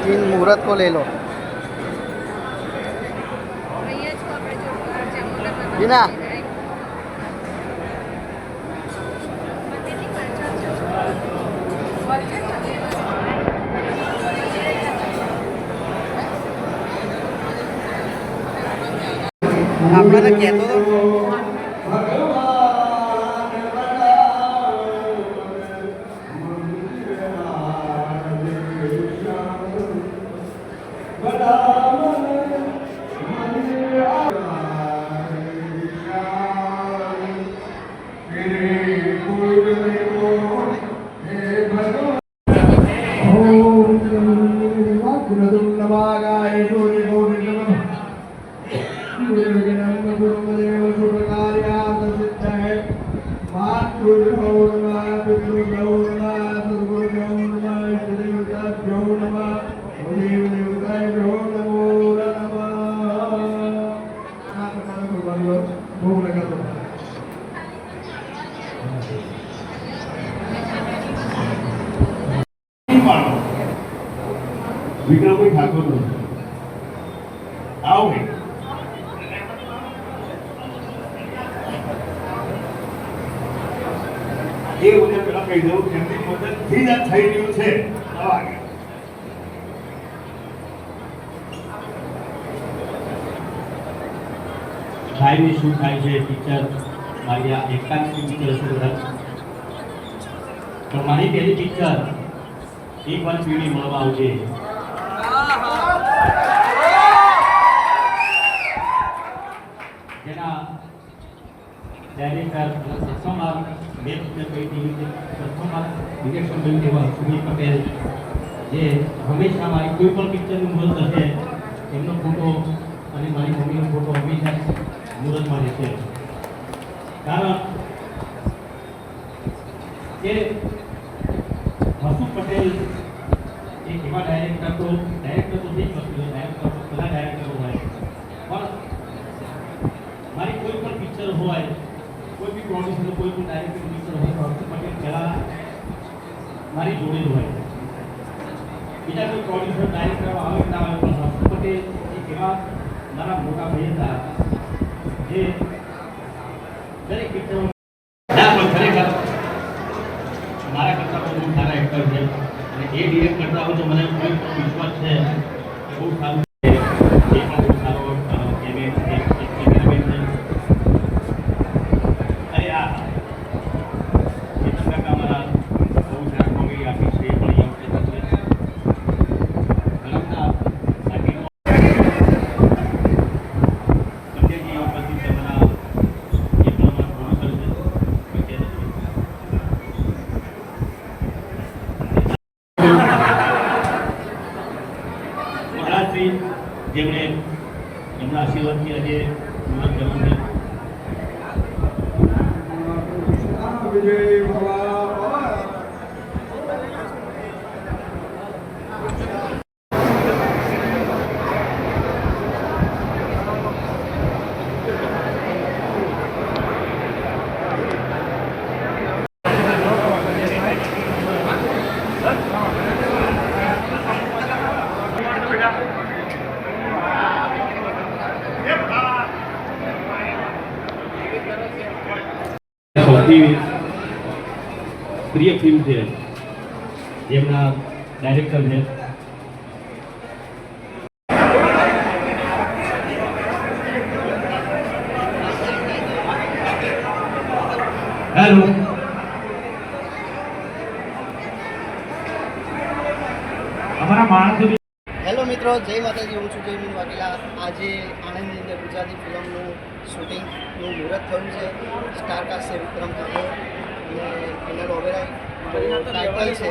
तीन मुहूर्त को ले लो बिना आपने कहते तो વિક્રમભાઈ ઠાકોર આવો એ મને પેલા કહી દઉં એમની મદદથી જ થઈ રહ્યું છે સાહેબની શું થાય છે ટીચર મારી આ એકાંતની ટીચર છે બધા પણ મારી પહેલી ટીચર એક વાર પીડી મળવા આવજે જેના ડાયરેક્ટર પ્રથમ બે પિક્ચર કહી દીધી છે પ્રથમ ડિરેક્શન બની એવા સુનિલ પટેલ જે હંમેશા મારી કોઈ પણ પિક્ચરનું મુહૂર્ત હશે એમનો ફોટો અને મારી મમ્મીનો ફોટો હંમેશા મુહૂર્તમાં રહેશે કારણ કે હસુ પટેલ એક એવા ડાયરેક્ટર તો ઠીક વસ્તુ ડાયરેક્ટર બધા ડાયરેક્ટરો હોય પણ મારી કોઈ પણ પિક્ચર હોય કોઈ બી પ્રોડ્યુસર કોઈ પણ ડાયરેક્ટર પિક્ચર હોય તો હસુ પટેલ પહેલાં મારી જોડે જ હોય બીજા કોઈ પ્રોડ્યુસર ડાયરેક્ટર આવે ના આવે પણ હસુ પટેલ એક એવા મારા મોટા ભાઈ હતા જે દરેક પિક્ચરો ખરેખર મારા કરતાં બહુ સારા એક્ટર છે અને એ ડિરેક્ટ કરતા હોય તો મને કોઈ વિશ્વાસ છે કે બહુ સારું છે એ પણ બહુ સારો કેમેરામેન છે અરે આ કાકા મારા બહુ સારા કોમેડી આર્ટિસ્ટ છે એ પણ અહીંયા ઉપસ્થિત છે ઘણા બાકી સંજયજી ઉપસ્થિત છે મારા એ પણ મારા પ્રોડ્યુસર છે જેમણે એમના આશીર્વાદથી આજે મુહૂર્ત કર્યું છે મારી પ્રિય ફિલ્મ છે, જેમના ડાયરેક્ટર છે હેલો. અમારા માણસો હેલો મિત્રો, જય માતાજી. હું છું જયમીન વાઘેલા. આજે આણંદની અંદર ગુજરાતી ફિલ્મનું શૂટિંગનું મુહૂર્ત થયું છે. સ્ટારકાસ્ટ છે વિક્રમ ઠાકોર અને કિનલ ઓબેરોય. ટાઇટલ છે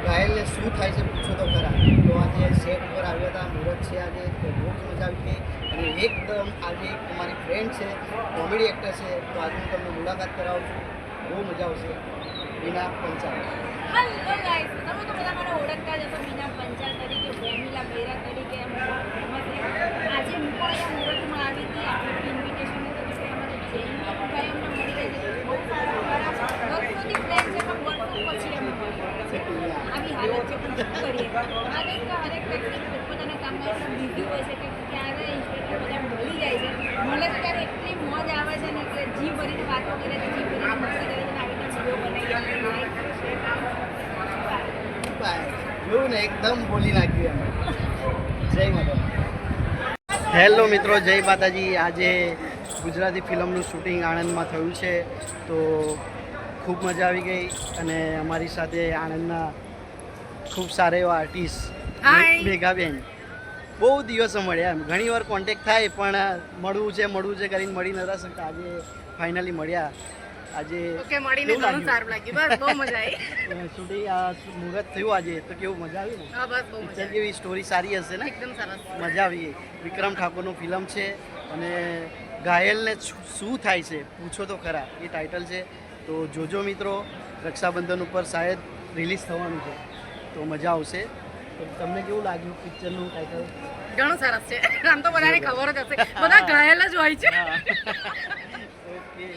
ઘાયલને શું થાય છે પૂછો તો ખરા. તો આજે સેટ ઉપર આવ્યા હતા, મુહૂર્ત છે આજે, તો બહુ જ મજા આવી ગઈ. અને એકદમ આજે એક મારી ફ્રેન્ડ છે, કોમેડી એક્ટર છે, તો આજે હું તમને મુલાકાત કરાવું છું. બહુ મજા આવશે. મીના પંચાલ. હેલો ગાઈસ, તમે તો બધા મને ઓળખતા જ હશો મીના પંચાલ તરીકે, વેમિલા મેરા તરીકે. એમ ફેમસ છે. આજે હું પણ અહીંયા મુહૂર્તમાં આવી હતી. આપણી ઇન્વિટેશન હતું કે અમારે જૈન ભાઈ અમને મળી રહે છે. બહુ સારા વર્ષોથી પ્લાન છે, પણ વર્ષો પછી અમે મળીએ. આવી હાલત છે, પણ શું કરીએ. હરેક વ્યક્તિ પોતપોતાના કામમાં એટલા બિઝી હોય છે કે ક્યારે ઇન્સ્પેક્ટર બધા મળી જાય છે. મળે તો ત્યારે એટલી મોજ આવે છે ને કે જીવ ભરીને વાતો કરે છે, જીવ ભરીને મસ્તી કરે છે, અને આવી રીતે વિડીયો બનાવી જોયું ને, એકદમ બોલી નાખ્યું એમ. જય માતા. હેલો મિત્રો, જય માતાજી. આજે ગુજરાતી ફિલ્મનું શૂટિંગ આણંદમાં થયું છે, તો ખૂબ મજા આવી ગઈ. અને અમારી સાથે આણંદના ખૂબ સારા એવા આર્ટિસ્ટ મેઘાબેન. બહુ દિવસો મળ્યા એમ, ઘણી વાર કોન્ટેક્ટ થાય પણ મળવું છે કરીને મળી નતા શકતા. આજે ફાઇનલી મળ્યા. આજે ઓકે, મળીને ઘણું સારું લાગ્યું. બસ બહુ મજા આવી. શૂટિંગ મુહૂર્ત થયું આજે, તો કેવું મજા આવી ને? હા, બસ બહુ મજા પિક્ચર આવી. જેવી સ્ટોરી સારી હશે ને? એકદમ સરસ. મજા આવી ગઈ. વિક્રમ ઠાકોરનું ફિલ્મ છે અને ઘાયલને શું થાય છે પૂછો તો ખરા, એ ટાઇટલ છે. તો જોજો મિત્રો, રક્ષાબંધન ઉપર શાયદ રિલીઝ થવાનું છે, તો મજા આવશે. તો તમને કેવું લાગ્યું પિક્ચરનું ટાઇટલ? ઘણું સરસ છે. આમ તો બધાને ખબર જ હશે, બધા ઘાયલ જ હોય છે. ઓકે.